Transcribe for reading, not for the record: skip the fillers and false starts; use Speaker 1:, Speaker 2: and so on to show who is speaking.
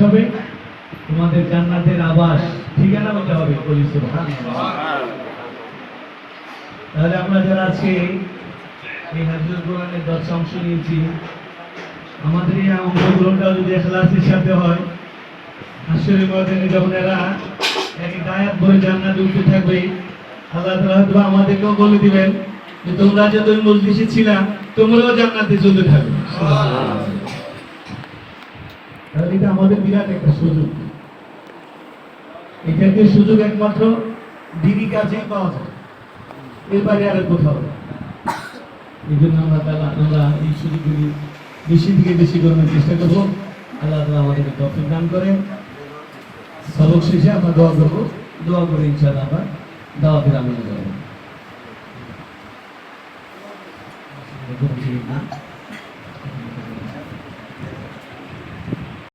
Speaker 1: হবে তোমাদের জান্নাতের আবাস ঠিকানা হতে হবে। বলি সুবহানাল্লাহ। তাহলে আমরা যারা আজকে এই হাফিজুল কোরআনের দর্শে অংশ নিয়েছি, আমাদের এই অংশগ্রহণটা যদি ইখলাসের সাথে হয়, হাসরের ময়দানে যখন এরা এক আয়াত বলে জান্নাতে উঠতে থাকবে, আল্লাহ তাআলা হয়তো আমাদেরকেও বলে দিবেন যে তোমরা যে ওই মজলিসে ছিলা তোমরাও জান্নাতে চলতে থাকবে। তাহলে এটা আমাদের বিরাট একটা সুযোগ। এটাকে সুযোগ একমাত্র দিনই কাজেই পাওয়া যায়, এর বাইরে আর কোথাও না। এই জন্য আমরা এই সুযোগগুলি বেশি থেকে বেশি করার চেষ্টা করবো। আল্লাহ তাআলা আমাদেরকে তৌফিক দান করেন। সবক শেষে আমরা দোয়া করবো, দোয়া করে ইনশাআল্লাহ আমরা দাওয়াতের আমলে যাব।